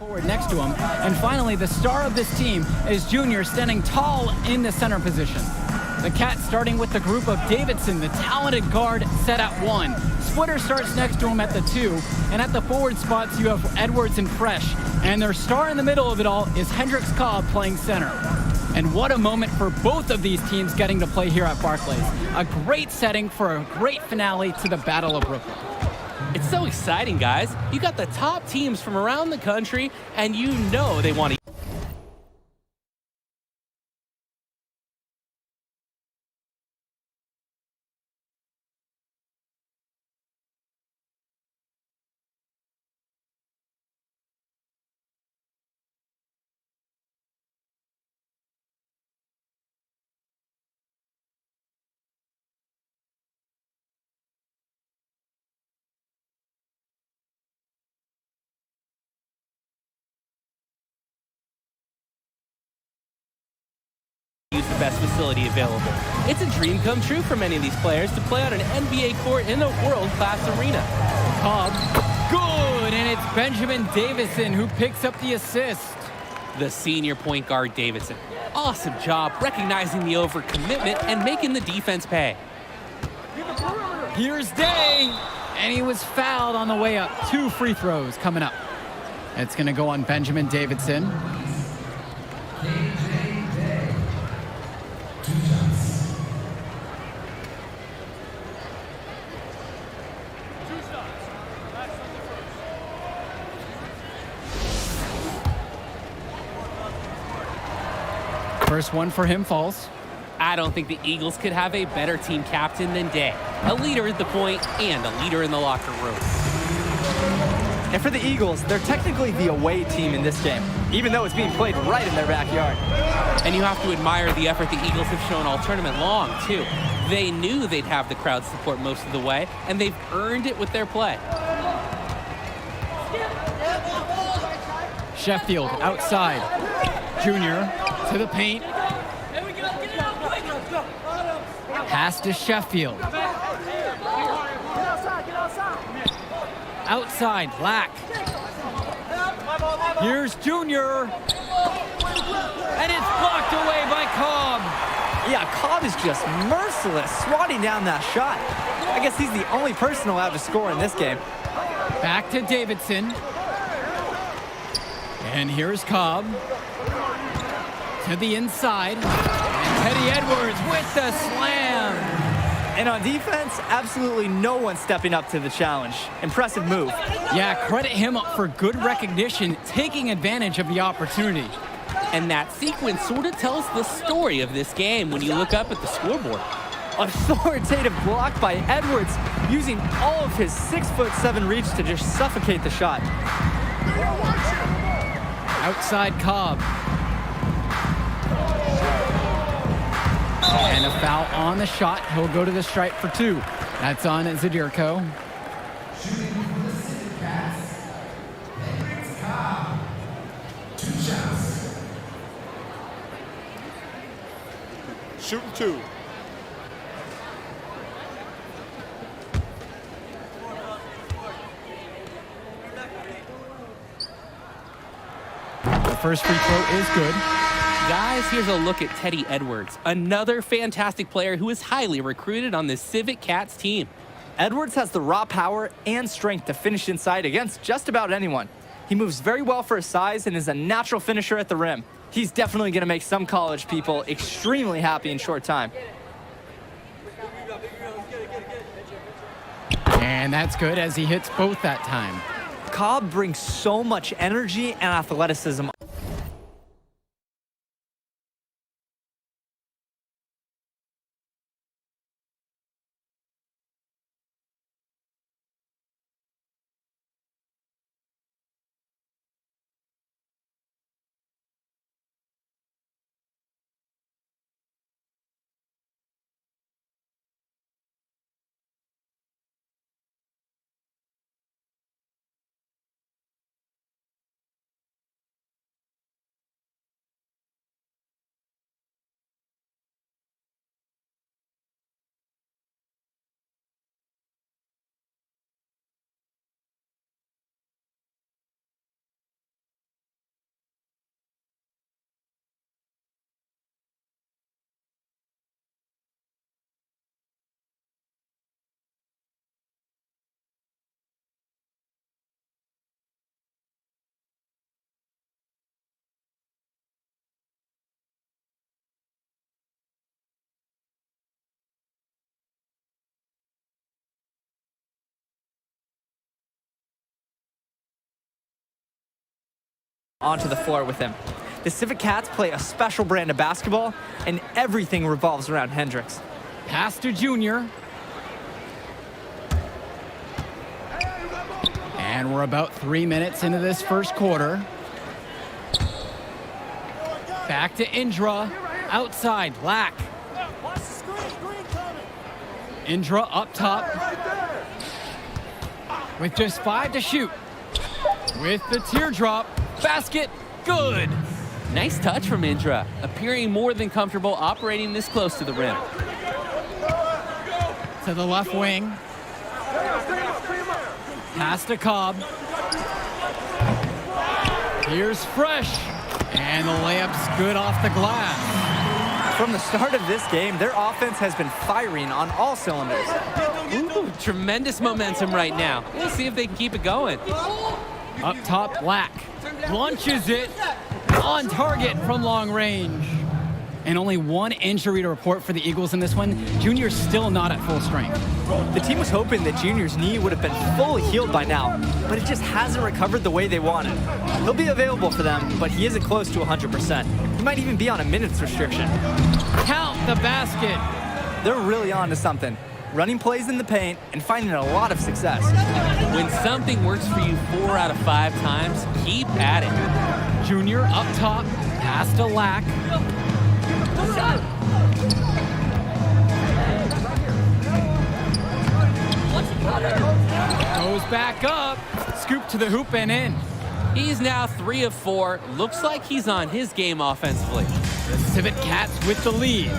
forward next to him. And finally, the star of this team is Junior, standing tall in the center position. The Cats starting with the group of Davidson, the talented guard, set at 1. Splitter starts next to him at the 2. And at the forward spots, you have Edwards and Fresh. And their star in the middle of it all is Hendricks Cobb playing center. And what a moment for both of these teams getting to play here at Barclays. A great setting for a great finale to the Battle of Brooklyn. It's so exciting, guys. You got the top teams from around the country, and you know they want to use the best facility available. It's a dream come true for many of these players to play on an NBA court in a world-class arena. Cobb, good, and it's Benjamin Davison who picks up the assist. The senior point guard Davidson. Awesome job recognizing the overcommitment and making the defense pay. Here's Day, and he was fouled on the way up. 2 free throws coming up. It's going to go on Benjamin Davison. First one for him falls. I don't think the Eagles could have a better team captain than Day. A leader at the point and a leader in the locker room. And for the Eagles, they're technically the away team in this game, even though it's being played right in their backyard. And you have to admire the effort the Eagles have shown all tournament long, too. They knew they'd have the crowd support most of the way, and they've earned it with their play. Sheffield outside. Junior to the paint. Pass to Sheffield. Outside, Black. Here's Junior. And it's blocked away by Cobb. Yeah, Cobb is just merciless, swatting down that shot. I guess he's the only person allowed to score in this game. Back to Davidson. And here's Cobb. To the inside. And Teddy Edwards with the slam. And on defense, absolutely no one stepping up to the challenge. Impressive move. Yeah, credit him for good recognition, taking advantage of the opportunity. And that sequence sort of tells the story of this game when you look up at the scoreboard. Authoritative block by Edwards, using all of his 6'7" reach to just suffocate the shot. Outside Cobb. And a foul on the shot. He'll go to the stripe for 2. That's on Zadirko. Shooting 2. The first free throw is good. Guys, here's a look at Teddy Edwards, another fantastic player who is highly recruited on this Civic Cats team. Edwards has the raw power and strength to finish inside against just about anyone. He moves very well for his size and is a natural finisher at the rim. He's definitely going to make some college people extremely happy in short time. And that's good as he hits both that time. Cobb brings so much energy and athleticism onto the floor with him. The Civic Cats play a special brand of basketball, and everything revolves around Hendricks. Pass to Junior. And we're about 3 minutes into this first quarter. Back to Indra. Outside, Lack. Indra up top. With just 5 to shoot. With the teardrop. Basket. Good. Nice touch from Indra, appearing more than comfortable operating this close to the rim. To the left wing. Pass to Cobb. Here's Fresh. And the layup's good off the glass. From the start of this game, their offense has been firing on all cylinders. Ooh, tremendous momentum right now. We'll see if they can keep it going. Up top, Lack. Launches it. On target from long range. And only one injury to report for the Eagles in this one. Junior's still not at full strength. The team was hoping that Junior's knee would have been fully healed by now, but it just hasn't recovered the way they wanted. He'll be available for them, but he isn't close to 100%. He might even be on a minutes restriction. Count the basket. They're really on to something. Running plays in the paint and finding a lot of success. When something works for you 4 out of 5 times, keep at it. Junior up top, pass to Lack. Goes back up, scoop to the hoop and in. He's now 3 of 4. Looks like he's on his game offensively. The Civic Cats with the lead.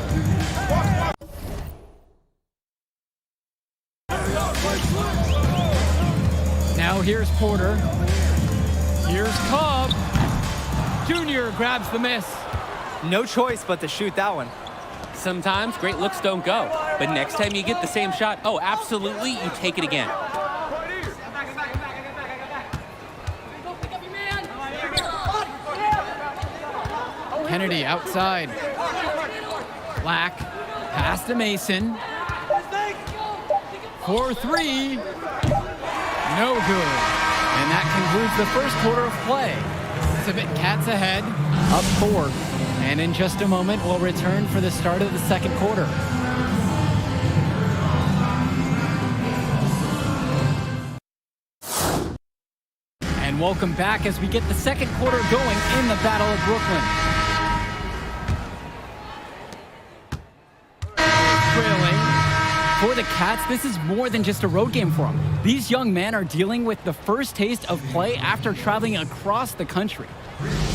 Now here's Porter. Here's Cobb. Junior grabs the miss. No choice but to shoot that one. Sometimes great looks don't go, but next time you get the same shot, oh, absolutely, you take it again. Kennedy outside. Lack. Pass to Mason. 4-3. No good. And that concludes the first quarter of play. Civic Cats ahead, up 4. And in just a moment, we'll return for the start of the second quarter. And welcome back as we get the second quarter going in the Battle of Brooklyn. Trailing. For the Cats, this is more than just a road game for them. These young men are dealing with the first taste of play after traveling across the country.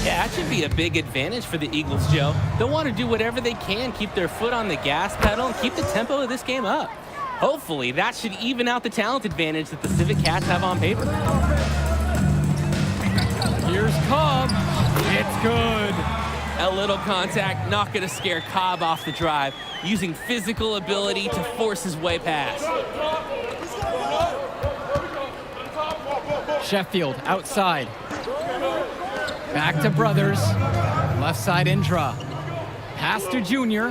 Yeah, that should be a big advantage for the Eagles, Joe. They'll want to do whatever they can, keep their foot on the gas pedal, and keep the tempo of this game up. Hopefully, that should even out the talent advantage that the Civic Cats have on paper. Here's Cobb. It's good. A little contact, not going to scare Cobb off the drive, using physical ability to force his way past. Sheffield outside. Back to Brothers. Left side Indra. Pass to Junior.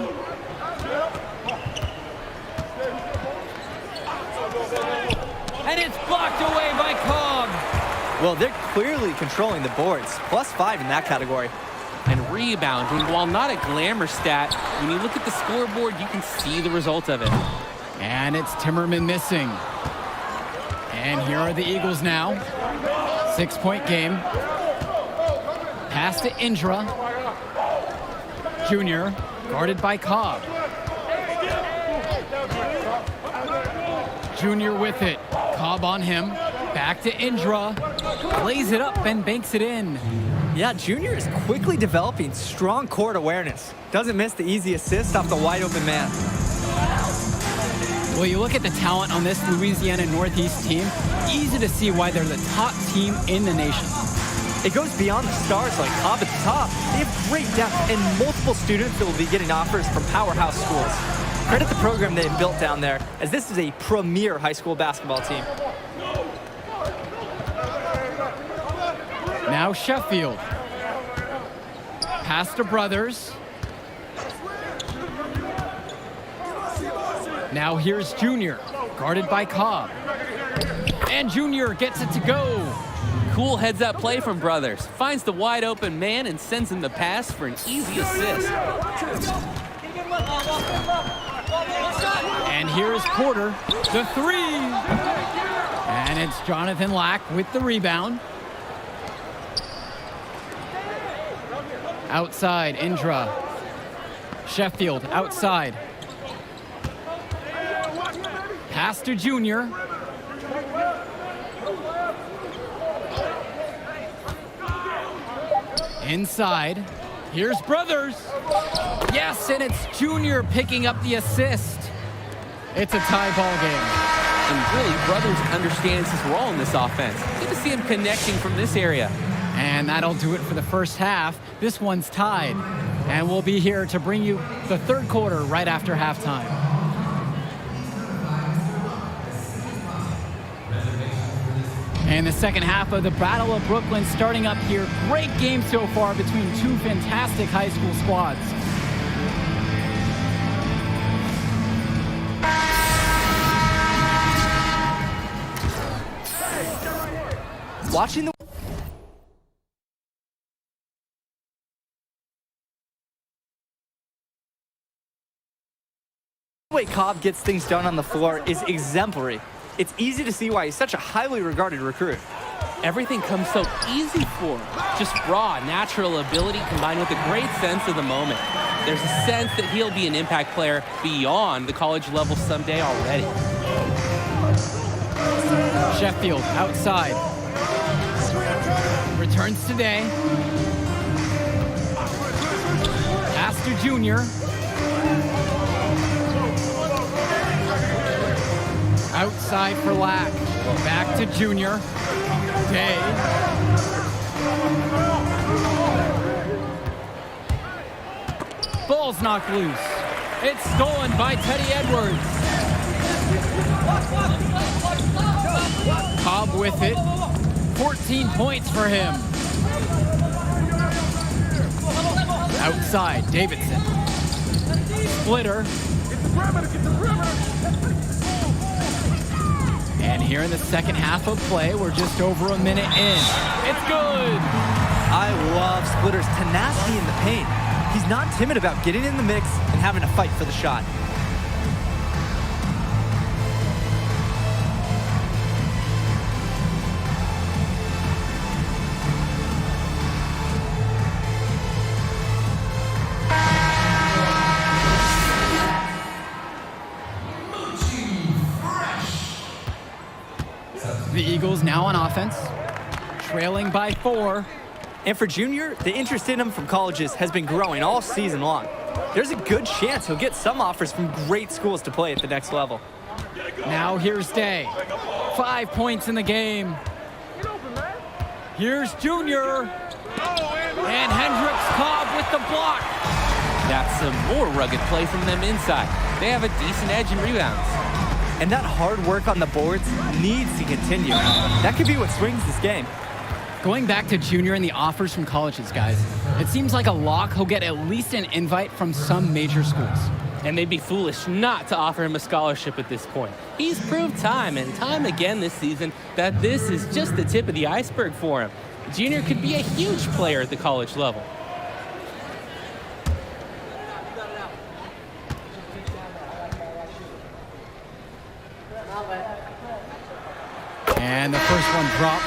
And it's blocked away by Cobb. Well, they're clearly controlling the boards. +5 in that category. And rebounding, while not a glamour stat, when you look at the scoreboard, you can see the result of it. And it's Timmerman missing. And here are the Eagles now. 6-point game. Pass to Indra. Junior, guarded by Cobb. Junior with it. Cobb on him. Back to Indra. Lays it up and banks it in. Yeah, Junior is quickly developing strong court awareness. Doesn't miss the easy assist off the wide open man. Well, you look at the talent on this Louisiana Northeast team, easy to see why they're the top team in the nation. It goes beyond the stars like Cobb at the top. They have great depth and multiple students that will be getting offers from powerhouse schools. Credit the program they've built down there, as this is a premier high school basketball team. Now Sheffield. Pass to Brothers. Now here's Junior, guarded by Cobb. And Junior gets it to go. Cool heads-up play from Brothers. Finds the wide-open man and sends him the pass for an easy assist. And here is Porter, the three. And it's Jonathan Lack with the rebound. Outside, Indra. Sheffield, outside. Pass to Junior. Inside. Here's Brothers. Yes, and it's Junior picking up the assist. It's a tie ball game. And really, Brothers understands his role in this offense. Good to see him connecting from this area. And that'll do it for the first half. This one's tied. And we'll be here to bring you the third quarter right after halftime. And the second half of the Battle of Brooklyn starting up here. Great game so far between two fantastic high school squads. Watching the way Cobb gets things done on the floor is exemplary. It's easy to see why he's such a highly regarded recruit. Everything comes so easy for him. Just raw, natural ability combined with a great sense of the moment. There's a sense that he'll be an impact player beyond the college level someday already. Sheffield outside. Returns today. Pass to Junior. Outside for Lack. Back to Junior. Day. Ball's knocked loose. It's stolen by Teddy Edwards. Cobb with it. 14 points for him. Outside, Davidson. Splitter. And here in the second half of play, we're just over a minute in. It's good! I love Splitter's tenacity in the paint. He's not timid about getting in the mix and having to fight for the shot. The Eagles now on offense, trailing by 4. And for Junior, the interest in him from colleges has been growing all season long. There's a good chance he'll get some offers from great schools to play at the next level. Now here's Day. 5 points in the game. Here's Junior. And Hendricks Cobb with the block. That's some more rugged play from them inside. They have a decent edge in rebounds. And that hard work on the boards needs to continue. That could be what swings this game. Going back to Junior and the offers from colleges, guys, it seems like a lock he'll get at least an invite from some major schools. And they'd be foolish not to offer him a scholarship at this point. He's proved time and time again this season that this is just the tip of the iceberg for him. Junior could be a huge player at the college level. And the first one drops.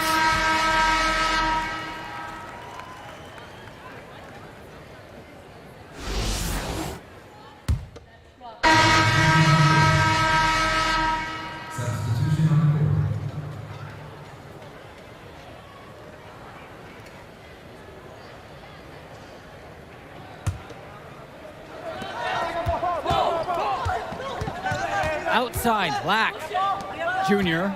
Outside, Lack. Junior.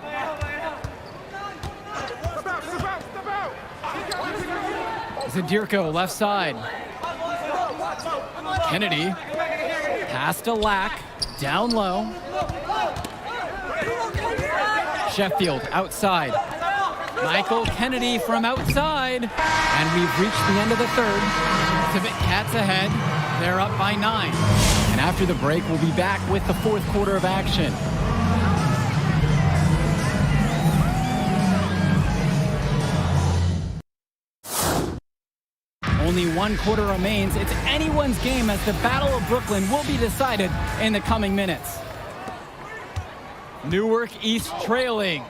Zadirko, left side. Kennedy. Pass to Lack. Down low. Sheffield, outside. Michael Kennedy from outside. And we've reached the end of the third. Civic Cats ahead. They're up by 9. And after the break, we'll be back with the fourth quarter of action. Only one quarter remains. It's anyone's game as the Battle of Brooklyn will be decided in the coming minutes. Newark East trailing.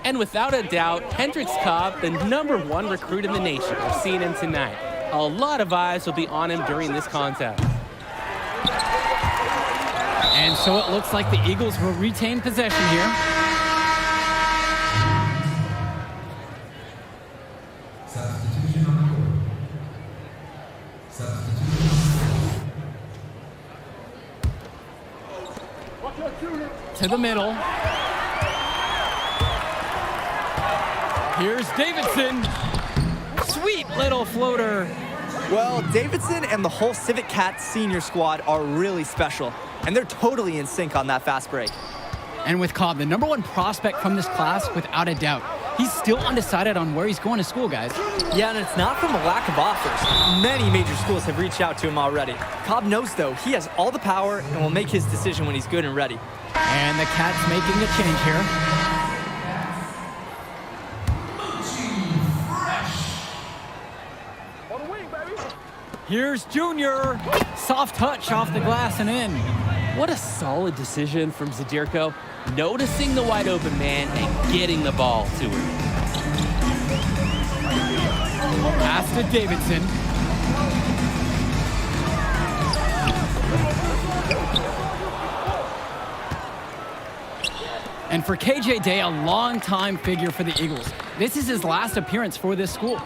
And without a doubt, Hendricks Cobb, the #1 recruit in the nation, we're seeing him tonight. A lot of eyes will be on him during this contest. And so it looks like the Eagles will retain possession here. Substitution on the court. Substitution. To the middle. Here's Davidson. Sweet little floater. Well, Davidson and the whole Civic Cats senior squad are really special, and they're totally in sync on that fast break. And with Cobb, the #1 prospect from this class, without a doubt. He's still undecided on where he's going to school, guys. Yeah, and it's not from a lack of offers. Many major schools have reached out to him already. Cobb knows, though, he has all the power and will make his decision when he's good and ready. And the Cats making a change here. Here's Junior. Soft touch off the glass and in. What a solid decision from Zadirko, noticing the wide open man and getting the ball to him. Pass to Davidson. And for KJ Day, a longtime figure for the Eagles. This is his last appearance for this school.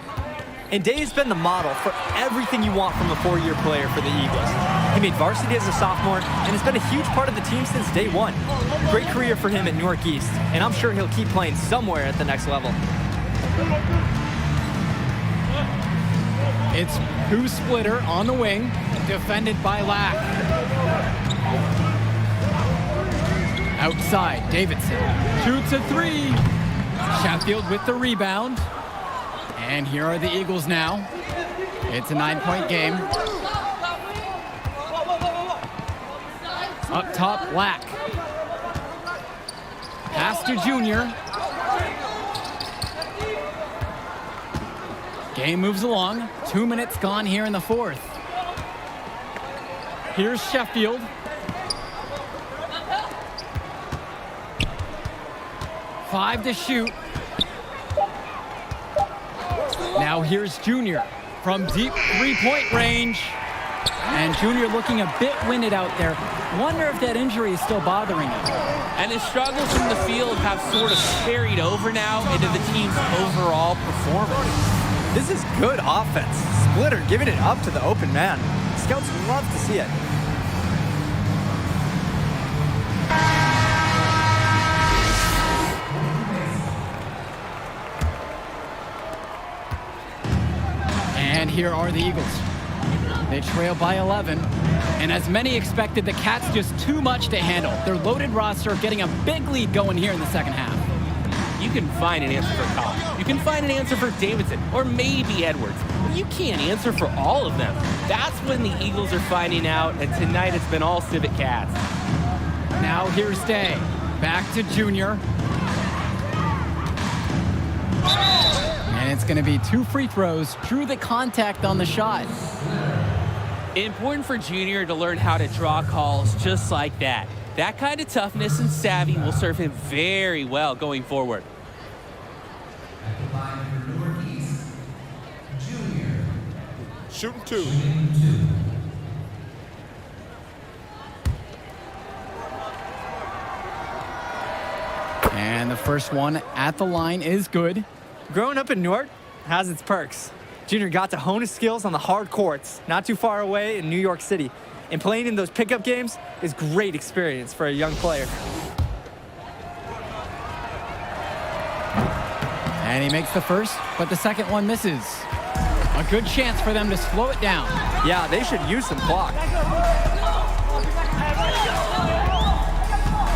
And Day has been the model for everything you want from a four-year player for the Eagles. He made varsity as a sophomore and has been a huge part of the team since day one. Great career for him at Newark East, and I'm sure he'll keep playing somewhere at the next level. It's Pooh Splitter on the wing, defended by Lack. Outside, Davidson shoots a three. Sheffield with the rebound. And here are the Eagles now. It's a 9-point game. Up top, Lack. Pass to Junior. Game moves along. 2 minutes gone here in the fourth. Here's Sheffield. Five to shoot. Now here's Junior from deep three-point range. And Junior looking a bit winded out there. Wonder if that injury is still bothering him. And his struggles from the field have sort of carried over now into the team's overall performance. This is good offense. Splitter giving it up to the open man. Scouts love to see it. And here are the Eagles. They trail by 11. And as many expected, the Cats just too much to handle. Their loaded roster getting a big lead going here in the second half. You can find an answer for Cobb. You can find an answer for Davidson, or maybe Edwards. But you can't answer for all of them. That's when the Eagles are finding out, and tonight it's been all Civic Cats. Now here's Day. Back to Junior. And it's going to be 2 free throws. Drew the contact on the shot. Important for Junior to learn how to draw calls just like that. That kind of toughness and savvy will serve him very well going forward. At the line for Newark East, Junior. Shooting two. And the first one at the line is good. Growing up in Newark has its perks. Junior got to hone his skills on the hard courts, not too far away in New York City. And playing in those pickup games is great experience for a young player. And he makes the first, but the second one misses. A good chance for them to slow it down. Yeah, they should use some clock.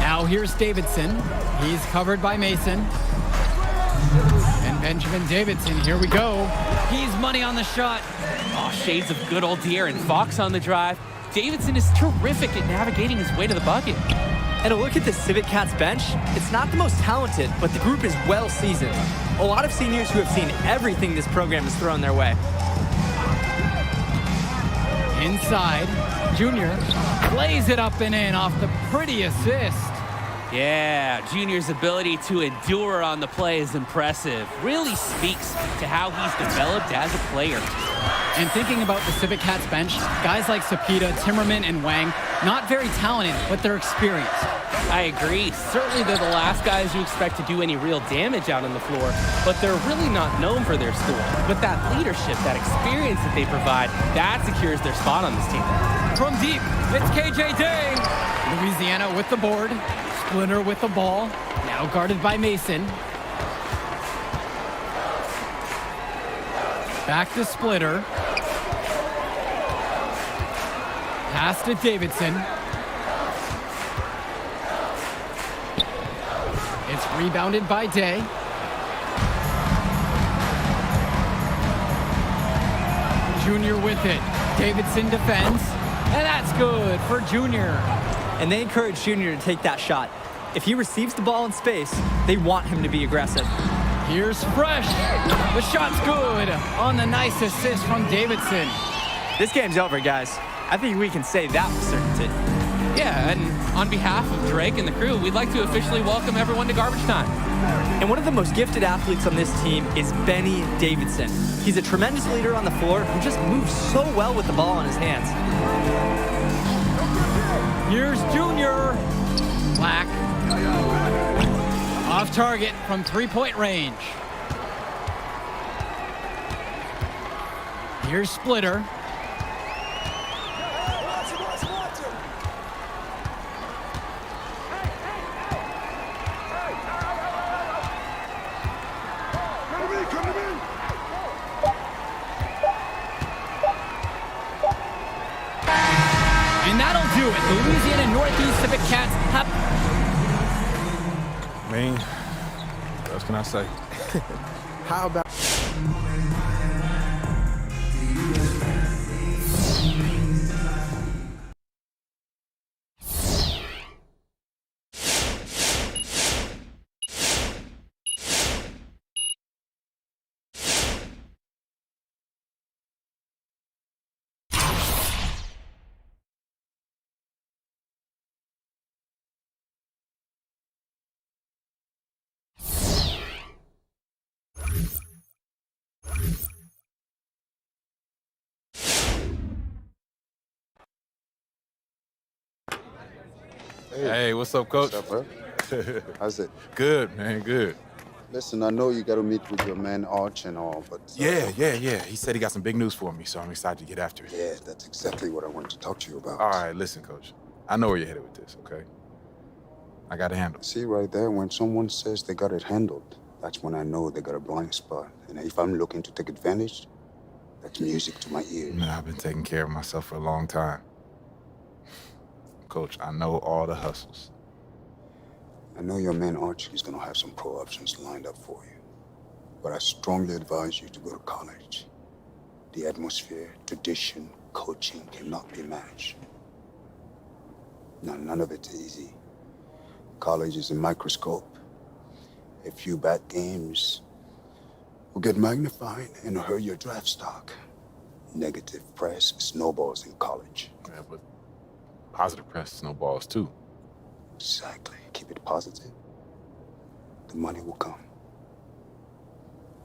Now here's Davidson. He's covered by Mason. And Benjamin Davidson, here we go. He's money on the shot. Oh, shades of good old De'Aaron Fox on the drive. Davidson is terrific at navigating his way to the bucket. And a look at the Civic Cats bench, it's not the most talented, but the group is well seasoned. A lot of seniors who have seen everything this program has thrown their way. Inside, Junior plays it up and in off the pretty assist. Yeah, Junior's ability to endure on the play is impressive. Really speaks to how he's developed as a player. And thinking about the Civic Cats bench, guys like Sapita, Timmerman, and Wang, not very talented, but they're experienced. I agree. Certainly they're the last guys you expect to do any real damage out on the floor, but they're really not known for their skill. But that leadership, that experience that they provide, that secures their spot on this team. From deep, it's KJ Day. Louisiana with the board. Splinter with the ball. Now guarded by Mason. Back to Splitter. Pass to Davidson. It's rebounded by Day. Junior with it. Davidson defends. And that's good for Junior. And they encourage Junior to take that shot. If he receives the ball in space, they want him to be aggressive. Here's Fresh. The shot's good on the nice assist from Davidson. This game's over, guys. I think we can say that with certainty. Yeah, and on behalf of Drake and the crew, we'd like to officially welcome everyone to Garbage Time. And one of the most gifted athletes on this team is Benny Davidson. He's a tremendous leader on the floor who just moves so well with the ball in his hands. Here's Junior. Black. Off target from three-point range. Here's Splitter. And that'll do it. The Louisiana Northeast Civic Cats have... Man, what else can I say? How about... Hey, what's up, Coach? What's up, bro? How's it? Good, man, good. Listen, I know you got to meet with your man Arch and all, but... Yeah. He said he got some big news for me, so I'm excited to get after it. Yeah, that's exactly what I wanted to talk to you about. All right, listen, Coach. I know where you're headed with this, okay? I got it handled. See, right there, when someone says they got it handled, that's when I know they got a blind spot. And if I'm looking to take advantage, that's music to my ears. Man, I've been taking care of myself for a long time. Coach, I know all the hustles. I know your man Arch is going to have some pro options lined up for you. But I strongly advise you to go to college. The atmosphere, tradition, coaching cannot be matched. Now, none of it's easy. College is a microscope. A few bad games will get magnified and hurt your draft stock. Negative press snowballs in college. Yeah, but positive press snowballs, too. Exactly. Keep it positive. The money will come.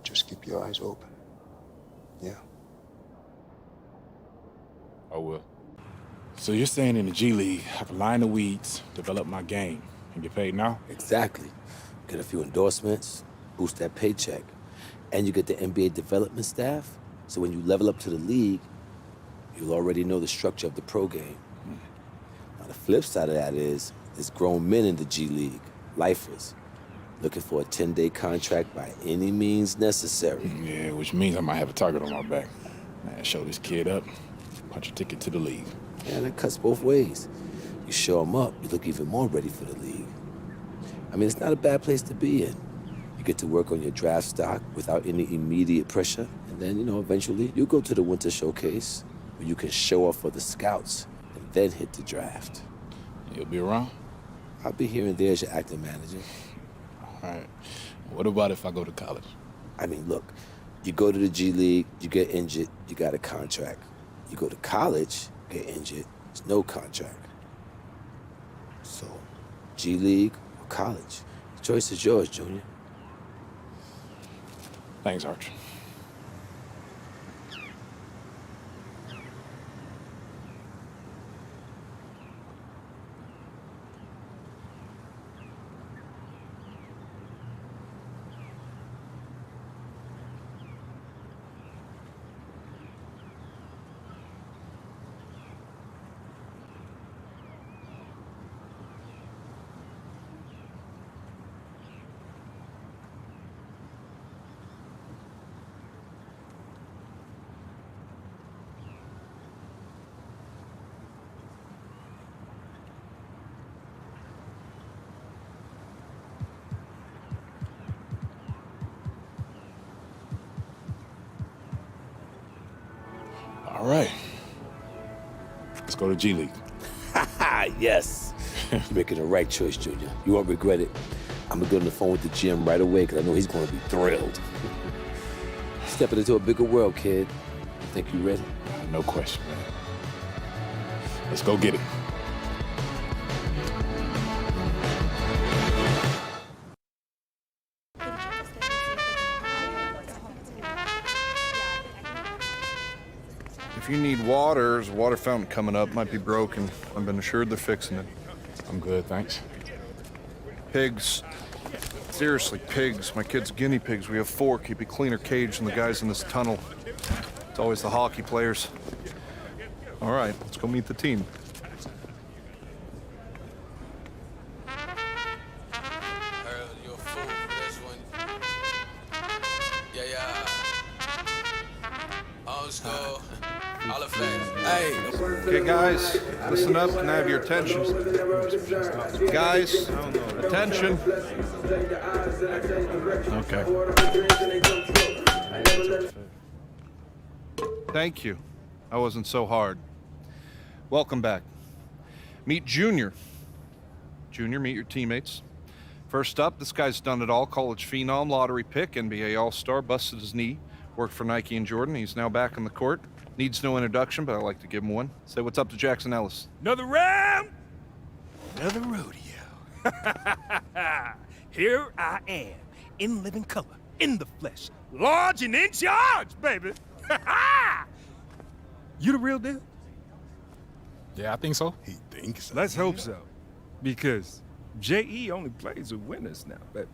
Just keep your eyes open. Yeah. I will. So you're saying in the G League, I can line the weeds, develop my game, and get paid now? Exactly. Get a few endorsements, boost that paycheck. And you get the NBA development staff, so when you level up to the league, you'll already know the structure of the pro game. Now, the flip side of that is, there's grown men in the G League, lifers, looking for a 10-day contract by any means necessary. Yeah, which means I might have a target on my back. Man, show this kid up, punch a ticket to the league. And it cuts both ways. You show them up, you look even more ready for the league. I mean, it's not a bad place to be in. You get to work on your draft stock without any immediate pressure. And then, eventually you go to the winter showcase where you can show off for the scouts and then hit the draft. You'll be around? I'll be here and there as your acting manager. All right. What about if I go to college? I mean, look, you go to the G League, you get injured, you got a contract. You go to college, get injured, there's no contract. So, G League or college? The choice is yours, Junior. Thanks, Arch. All right. Let's go to G League. Yes. You're making the right choice, Junior. You won't regret it. I'm gonna get on the phone with the GM right away because I know he's gonna be thrilled. Stepping into a bigger world, kid. You think you ready? No question, man. Let's go get it. If you need water, there's a water fountain coming up. Might be broken. I've been assured they're fixing it. I'm good, thanks. Pigs. Seriously, pigs. My kids' guinea pigs. We have 4. Keep a cleaner cage than the guys in this tunnel. It's always the hockey players. All right, let's go meet the team. You're a fool for this one. Yeah. Old school. All the fans. Hey. Okay, guys, listen up. Can I have your attention? Guys, attention. Okay. Thank you. That wasn't so hard. Welcome back. Meet Junior. Junior, meet your teammates. First up, this guy's done it all. College phenom, lottery pick, NBA All-Star, busted his knee, worked for Nike and Jordan. He's now back on the court. Needs no introduction, but I like to give him one. Say what's up to Jackson Ellis. Another round, another rodeo. Here I am, in living color, in the flesh, large and in charge, baby. You the real deal? Yeah, I think so. He thinks so. Let's hope so, because J.E. only plays with winners now, baby.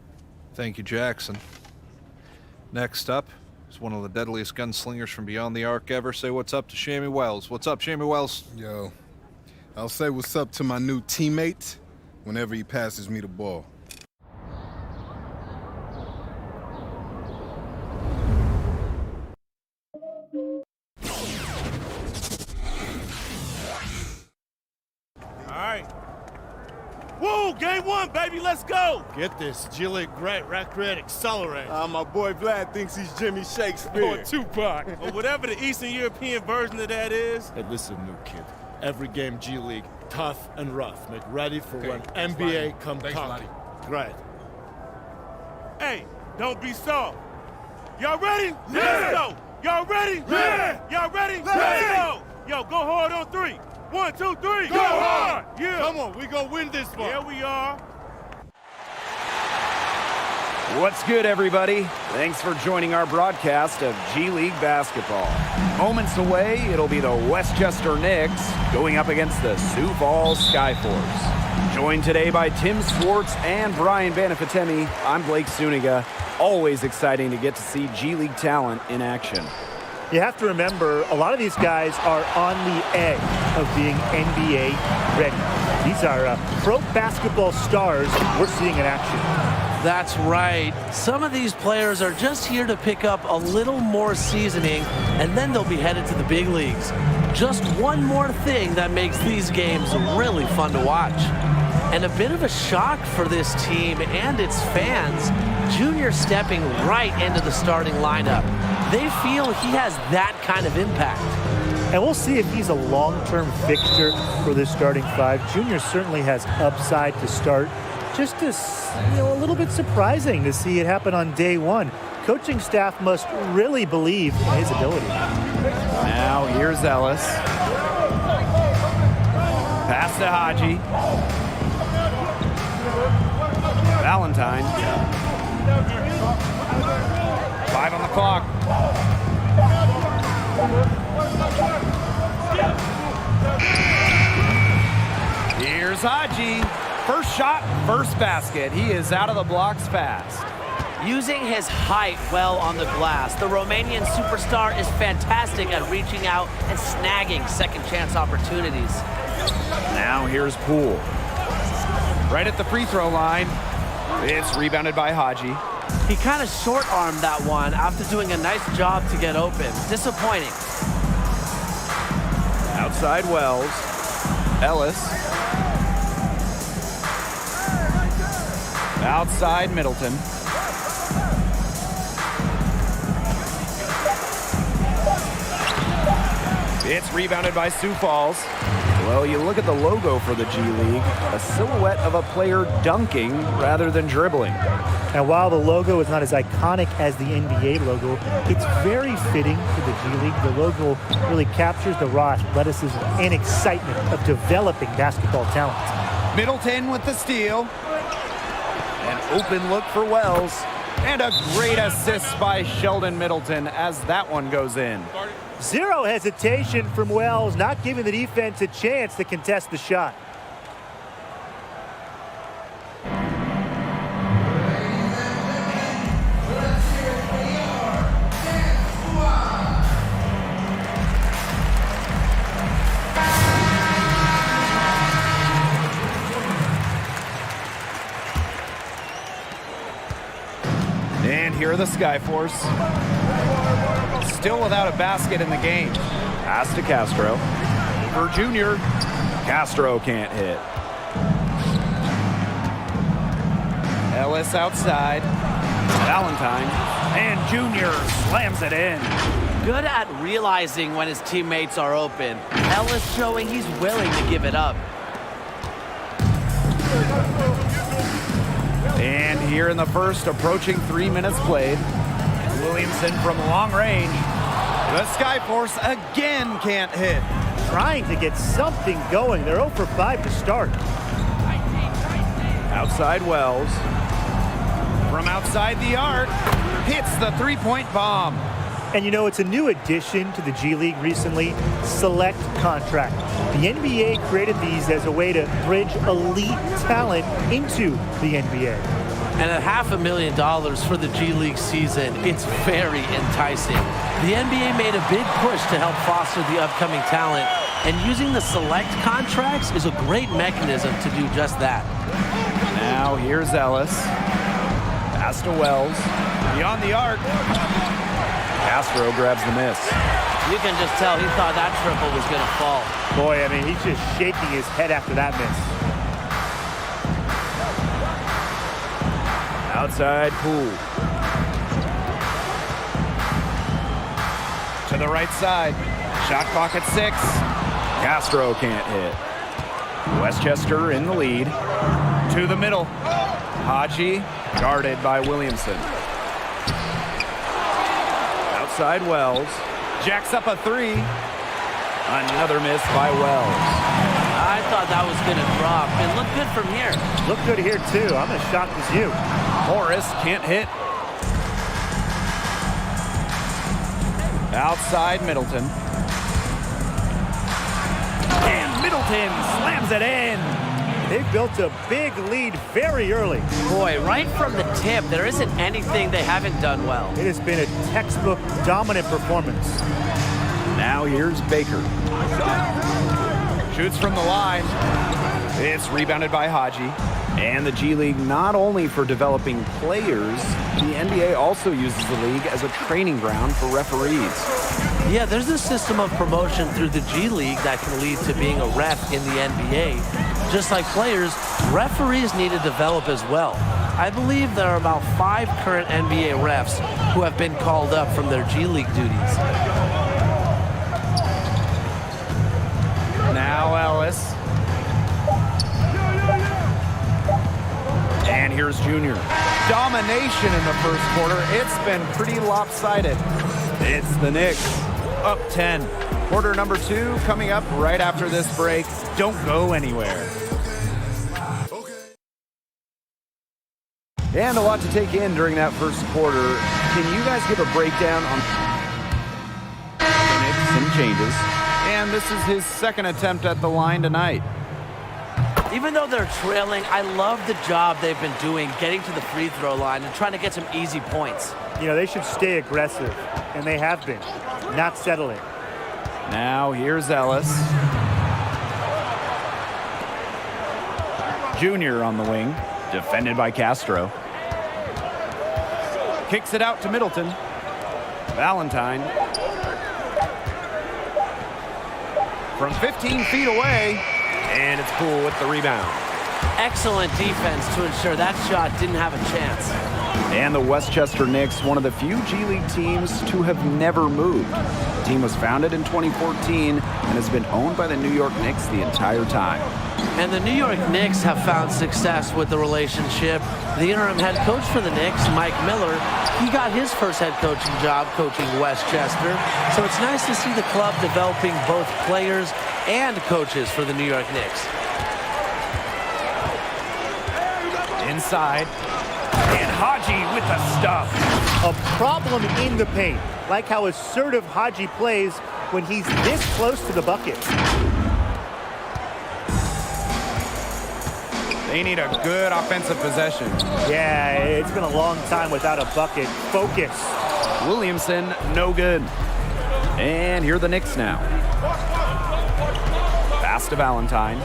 Thank you, Jackson. Next up is one of the deadliest gunslingers from beyond the arc ever. Say what's up to Shammy Wells. What's up, Shammy Wells? Yo, I'll say what's up to my new teammate whenever he passes me the ball. All right. Woo, game 1, baby, let's go. Get this, G League great, Red Accelerate. My boy Vlad thinks he's Jimmy Shakespeare. Or Tupac, or whatever the Eastern European version of that is. Hey, listen, new kid. Every game G League, tough and rough. Make ready for when NBA come talking. Great. Hey, don't be soft. Y'all ready? Yeah. Let's go. Y'all ready? Yeah. Y'all ready? Yeah. Let's go. Yo, go hard on 3. 1, 2, 3. Go hard. Yeah. Come on, we gonna win this one. Yeah, we are. What's good, everybody? Thanks for joining our broadcast of G League basketball. Moments away, it'll be the Westchester Knicks going up against the Sioux Falls Skyforce. Joined today by Tim Swartz and Brian Banafitemi, I'm Blake Suniga. Always exciting to get to see G League talent in action. You have to remember, a lot of these guys are on the edge of being NBA ready. These are pro basketball stars we're seeing in action. That's right. Some of these players are just here to pick up a little more seasoning, and then they'll be headed to the big leagues. Just one more thing that makes these games really fun to watch. And a bit of a shock for this team and its fans, Junior stepping right into the starting lineup. They feel he has that kind of impact. And we'll see if he's a long-term fixture for this starting 5. Junior certainly has upside to start. just a little bit surprising to see it happen on day one. Coaching staff must really believe in his ability. Now here's Ellis. Pass to Haji. Valentine. 5 on the clock. Here's Haji. First shot, first basket. He is out of the blocks fast. Using his height well on the glass, the Romanian superstar is fantastic at reaching out and snagging second chance opportunities. Now here's Poole. Right at the free throw line. It's rebounded by Haji. He kind of short-armed that one after doing a nice job to get open. Disappointing. Outside Wells. Ellis. Outside Middleton. It's rebounded by Sioux Falls. Well, you look at the logo for the G League, a silhouette of a player dunking rather than dribbling. And while the logo is not as iconic as the NBA logo, it's very fitting for the G League. The logo really captures the raw athleticism and excitement of developing basketball talent. Middleton with the steal. An open look for Wells. And a great assist by Sheldon Middleton as that one goes in. Zero hesitation from Wells, not giving the defense a chance to contest the shot. And here are the Skyforce. Still without a basket in the game. Pass to Castro. For Junior. Castro can't hit. Ellis outside. Valentine. And Junior slams it in. Good at realizing when his teammates are open. Ellis showing he's willing to give it up. And here in the first, approaching 3 minutes played. Williamson from long range. The Skyforce again can't hit. Trying to get something going. They're 0 for 5 to start. Outside Wells. From outside the arc, hits the three-point bomb. And you know, it's a new addition to the G League recently, select contract. The NBA created these as a way to bridge elite talent into the NBA. And at $500,000 for the G League season, it's very enticing. The NBA made a big push to help foster the upcoming talent, and using the select contracts is a great mechanism to do just that. Now here's Ellis. Pass to Wells. Beyond the arc. Castro grabs the miss. You can just tell he thought that triple was going to fall. Boy, I mean, he's just shaking his head after that miss. Outside Poole. To the right side. Shot clock at 6. Castro can't hit. Westchester in the lead. To the middle. Haji guarded by Williamson. Outside Wells. Jacks up a 3. Another miss by Wells. I thought that was going to drop. It looked good from here. Looked good here, too. I'm as shocked as you. Morris can't hit. Outside Middleton. And Middleton slams it in. They've built a big lead very early. Boy, right from the tip, there isn't anything they haven't done well. It has been a textbook dominant performance. Now here's Baker. Shoots from the line. It's rebounded by Haji. And the G League, not only for developing players, the NBA also uses the league as a training ground for referees. Yeah, there's a system of promotion through the G League that can lead to being a ref in the NBA. Just like players, referees need to develop as well. I believe there are about 5 current NBA refs who have been called up from their G League duties. Now Ellis. And here's Junior. Domination in the first quarter. It's been pretty lopsided. It's the Knicks, up 10. Quarter number 2 coming up right after this break. Don't go anywhere. And a lot to take in during that first quarter. Can you guys give a breakdown on the Knicks and changes? And this is his second attempt at the line tonight. Even though they're trailing, I love the job they've been doing getting to the free throw line and trying to get some easy points. You know, they should stay aggressive, and they have been, not settling. Now here's Ellis. Junior on the wing, defended by Castro. Kicks it out to Middleton. Valentine. From 15 feet away, and it's Poole with the rebound. Excellent defense to ensure that shot didn't have a chance. And the Westchester Knicks, one of the few G League teams to have never moved. The team was founded in 2014 and has been owned by the New York Knicks the entire time. And the New York Knicks have found success with the relationship. The interim head coach for the Knicks, Mike Miller, he got his first head coaching job coaching Westchester. So it's nice to see the club developing both players and coaches for the New York Knicks. Inside. And Haji with the stuff. A problem in the paint. Like how assertive Haji plays when he's this close to the bucket. They need a good offensive possession. Yeah, it's been a long time without a bucket. Focus. Williamson, no good. And here are the Knicks now. Pass to Valentine.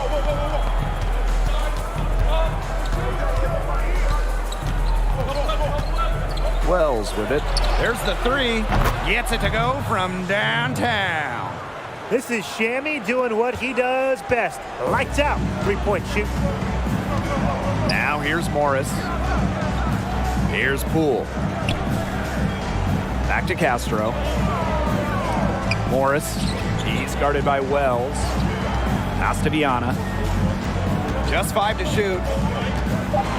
Wells with it. There's the three. Gets it to go from downtown. This is Shammy doing what he does best. Lights out. Three-point shoot. Now here's Morris. Here's Poole. Back to Castro. Morris. He's guarded by Wells. Pass to Viana. Just 5 to shoot.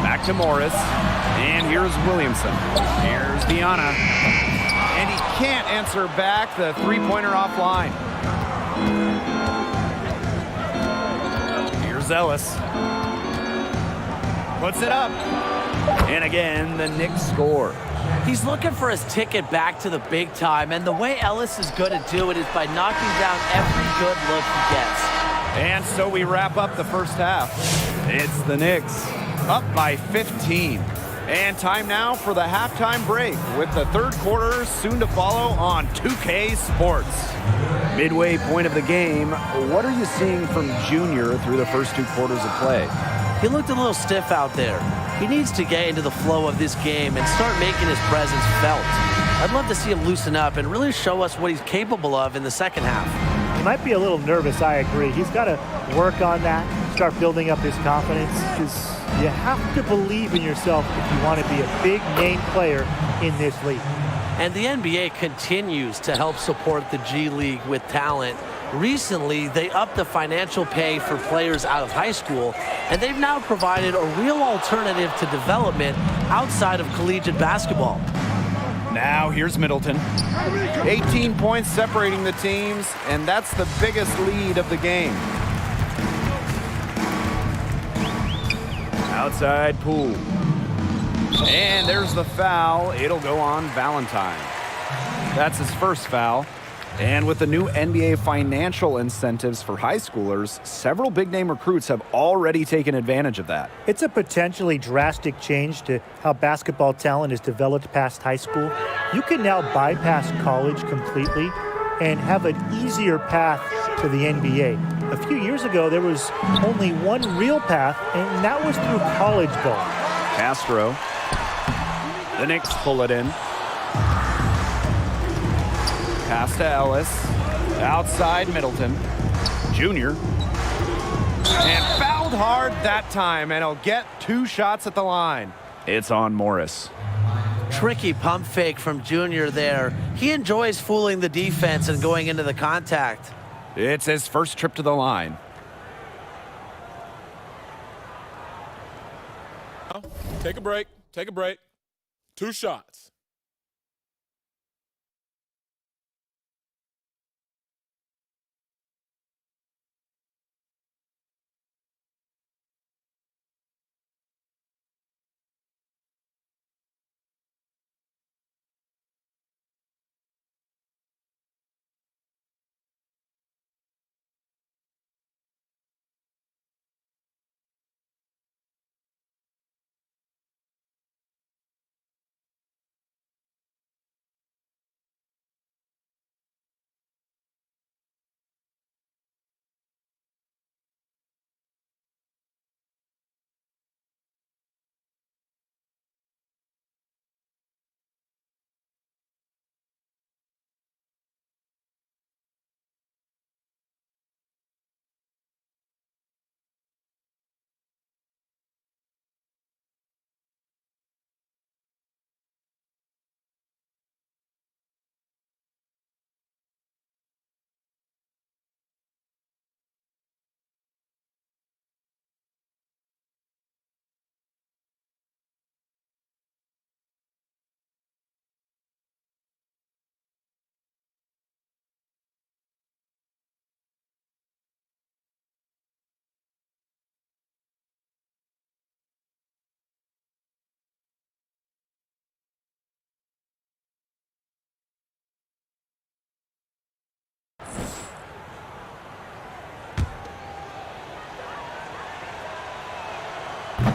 Back to Morris. And here's Williamson. Here's Viana. And he can't answer back the three-pointer offline. Here's Ellis. Puts it up. And again, the Knicks score. He's looking for his ticket back to the big time, and the way Ellis is going to do it is by knocking down every good look he gets. And so we wrap up the first half. It's the Knicks, up by 15. And time now for the halftime break, with the third quarter soon to follow on 2K Sports. Midway point of the game, what are you seeing from Junior through the first 2 quarters of play? He looked a little stiff out there. He needs to get into the flow of this game and start making his presence felt. I'd love to see him loosen up and really show us what he's capable of in the second half. He might be a little nervous, I agree. He's got to work on that, start building up his confidence, because you have to believe in yourself if you want to be a big name player in this league. And the NBA continues to help support the G League with talent. Recently, they upped the financial pay for players out of high school, and they've now provided a real alternative to development outside of collegiate basketball. Now here's Middleton. 18 points separating the teams, and that's the biggest lead of the game. Outside Poole. And there's the foul. It'll go on Valentine. That's his first foul. And with the new NBA financial incentives for high schoolers, several big-name recruits have already taken advantage of that. It's a potentially drastic change to how basketball talent is developed past high school. You can now bypass college completely and have an easier path to the NBA. A few years ago, there was only one real path, and that was through college ball. Castro. The Knicks pull it in. Pass to Ellis. Outside Middleton. Junior. And fouled hard that time, and he'll get 2 shots at the line. It's on Morris. Tricky pump fake from Junior there. He enjoys fooling the defense and going into the contact. It's his first trip to the line. Take a break. Take a break. 2 shots.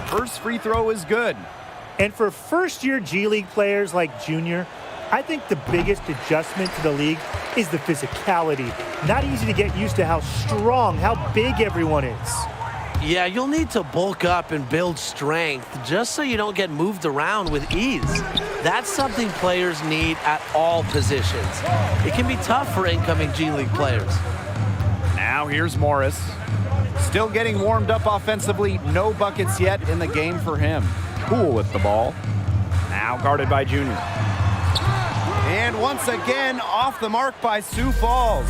First free throw is good. And for first-year G League players like Junior, I think the biggest adjustment to the league is the physicality. Not easy to get used to how strong, how big everyone is. Yeah, you'll need to bulk up and build strength just so you don't get moved around with ease. That's something players need at all positions. It can be tough for incoming G League players. Now here's Morris. Still getting warmed up offensively. No buckets yet in the game for him. Poole with the ball. Now guarded by Junior. And once again, off the mark by Sioux Falls.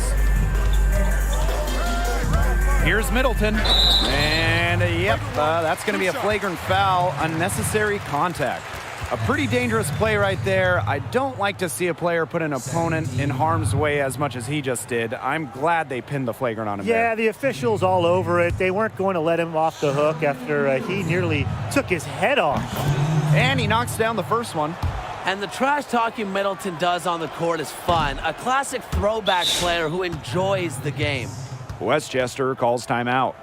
Here's Middleton. And that's going to be a flagrant foul. Unnecessary contact. A pretty dangerous play right there. I don't like to see a player put an opponent in harm's way as much as he just did. I'm glad they pinned the flagrant on him there. Yeah, the officials all over it. They weren't going to let him off the hook after he nearly took his head off. And he knocks down the first one. And the trash talking Middleton does on the court is fun. A classic throwback player who enjoys the game. Westchester calls timeout.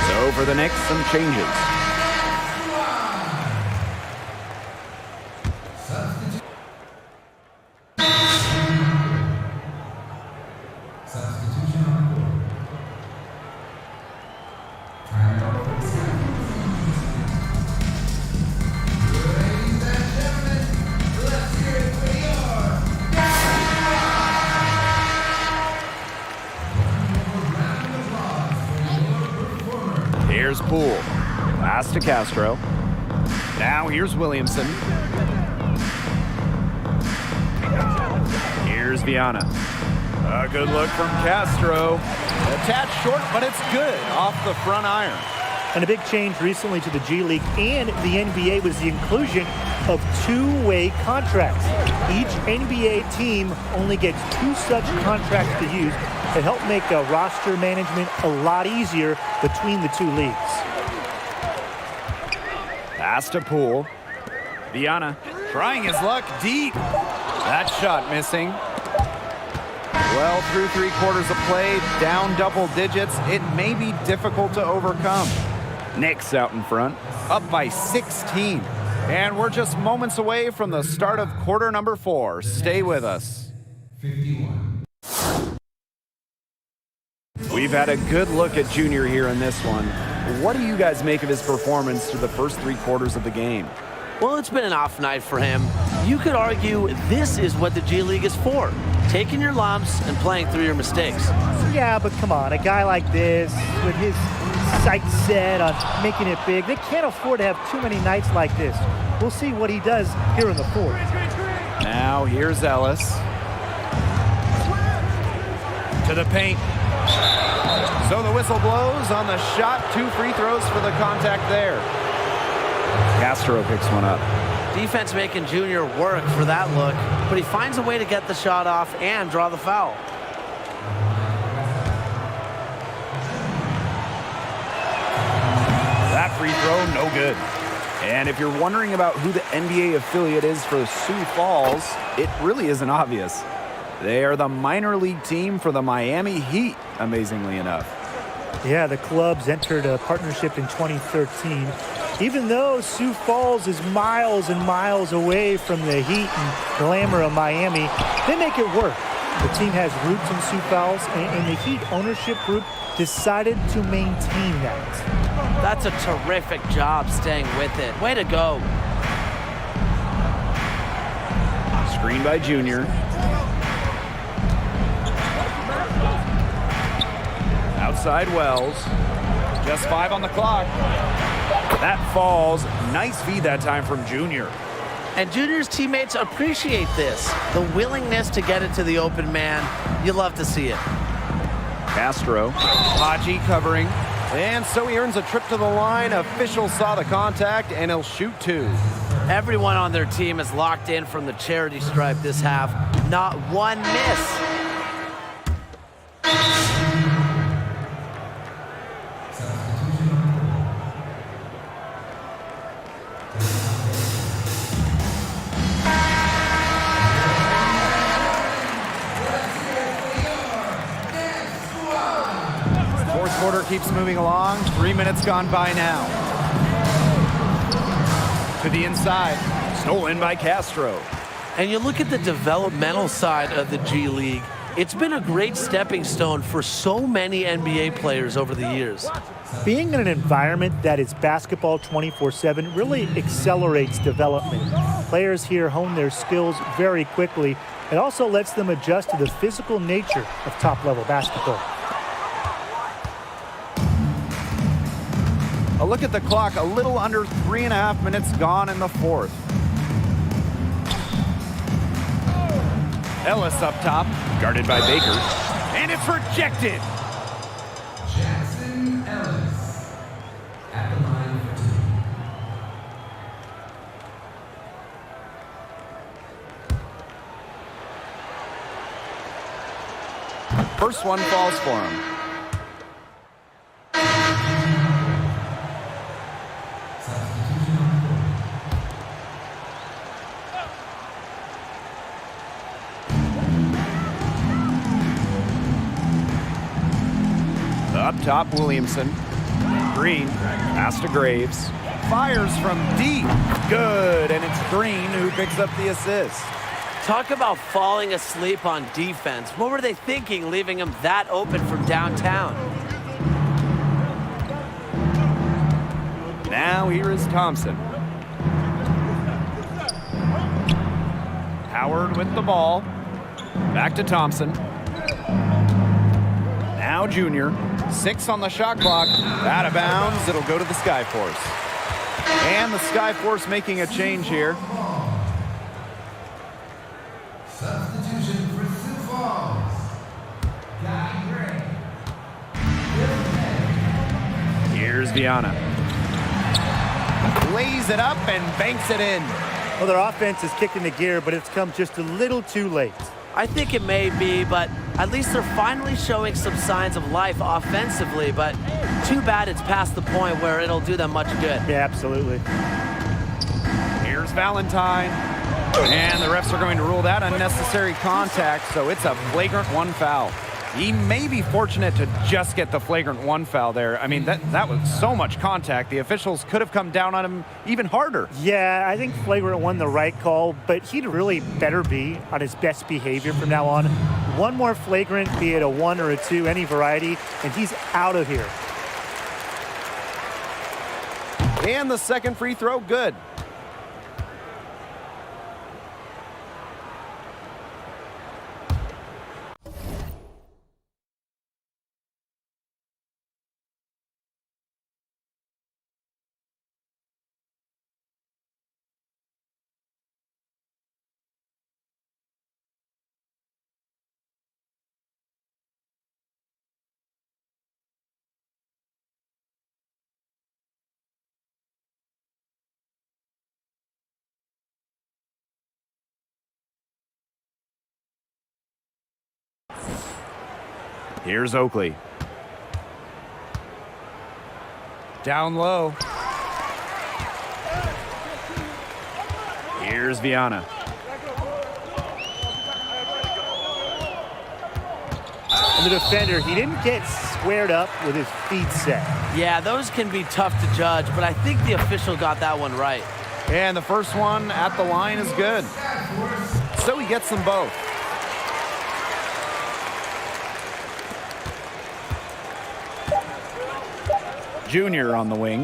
So for the Knicks, some changes. Substitution on the court. Timeout for the Sky. Ladies and gentlemen, let's hear it for your round of applause for your performer. Here's Poole. Pass to Castro. Now here's Williamson. Here's Viana. A good look from Castro. A tad short, but it's good off the front iron. And a big change recently to the G League and the NBA was the inclusion of two-way contracts. Each NBA team only gets 2 such contracts to use to help make roster management a lot easier between the 2 leagues. Pass to Poole. Viana trying his luck deep. That shot missing. Well, through 3/4 of play, down double digits. It may be difficult to overcome. Knicks out in front, up by 16. And we're just moments away from the start of quarter number 4. Stay with us. 51. We've had a good look at Junior here in this one. What do you guys make of his performance through the first 3/4 of the game? Well, it's been an off night for him. You could argue this is what the G League is for. Taking your lumps and playing through your mistakes. Yeah, but come on, a guy like this, with his sights set on making it big, they can't afford to have too many nights like this. We'll see what he does here in the 4th. Now here's Ellis. To the paint. So the whistle blows on the shot. 2 free throws for the contact there. Castro picks one up. Defense making Junior work for that look, but he finds a way to get the shot off and draw the foul. That free throw, no good. And if you're wondering about who the NBA affiliate is for Sioux Falls, it really isn't obvious. They are the minor league team for the Miami Heat, amazingly enough. Yeah, the clubs entered a partnership in 2013. Even though Sioux Falls is miles and miles away from the heat and glamour of Miami, they make it work. The team has roots in Sioux Falls, and the Heat ownership group decided to maintain that. That's a terrific job staying with it. Way to go. Screen by Junior. Outside Wells. Just 5 on the clock. That falls. Nice feed that time from Junior. And Junior's teammates appreciate this. The willingness to get it to the open man. You love to see it. Castro. Haji covering. And so he earns a trip to the line. Officials saw the contact, and he'll shoot 2. Everyone on their team is locked in from the charity stripe this half. Not one miss. Quarter keeps moving along. 3 minutes gone by now. To the inside. Stolen by Castro. And you look at the developmental side of the G League. It's been a great stepping stone for so many NBA players over the years. Being in an environment that is basketball 24/7 really accelerates development. Players here hone their skills very quickly. It also lets them adjust to the physical nature of top-level basketball. A look at the clock, a little under 3.5 minutes gone in the 4th. Ellis up top, guarded by Baker, and it's rejected. Jackson Ellis at the line for 2. First one falls for him. Up top, Williamson. Green, pass to Graves. Fires from deep. Good, and it's Green who picks up the assist. Talk about falling asleep on defense. What were they thinking, leaving him that open from downtown? Now here is Thompson. Howard with the ball. Back to Thompson. Now Junior. 6 on the shot clock. Out of bounds. It'll go to the Skyforce. And the Skyforce making a change here. Substitution for Sioux Falls. Guy Gray. Here's Viana. Lays it up and banks it in. Well, their offense is kicking the gear, but it's come just a little too late. I think it may be, but at least they're finally showing some signs of life offensively, but too bad it's past the point where it'll do them much good. Yeah, absolutely. Here's Valentine. And the refs are going to rule that unnecessary contact, so it's a flagrant 1 foul. He may be fortunate to just get the flagrant 1 foul there. I mean, that was so much contact. The officials could have come down on him even harder. Yeah, I think flagrant 1 the right call, but he'd really better be on his best behavior from now on. One more flagrant, be it a 1 or a 2, any variety, and he's out of here. And the second free throw, good. Here's Oakley. Down low. Here's Viana. And the defender, he didn't get squared up with his feet set. Yeah, those can be tough to judge, but I think the official got that one right. And the first one at the line is good. So he gets them both. Junior on the wing.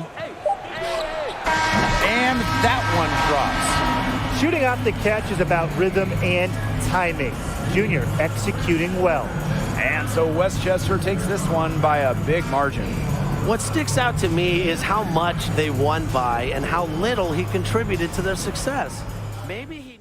And that one drops. Shooting off the catch is about rhythm and timing. Junior executing well. And so Westchester takes this one by a big margin. What sticks out to me is how much they won by and how little he contributed to their success. Maybe he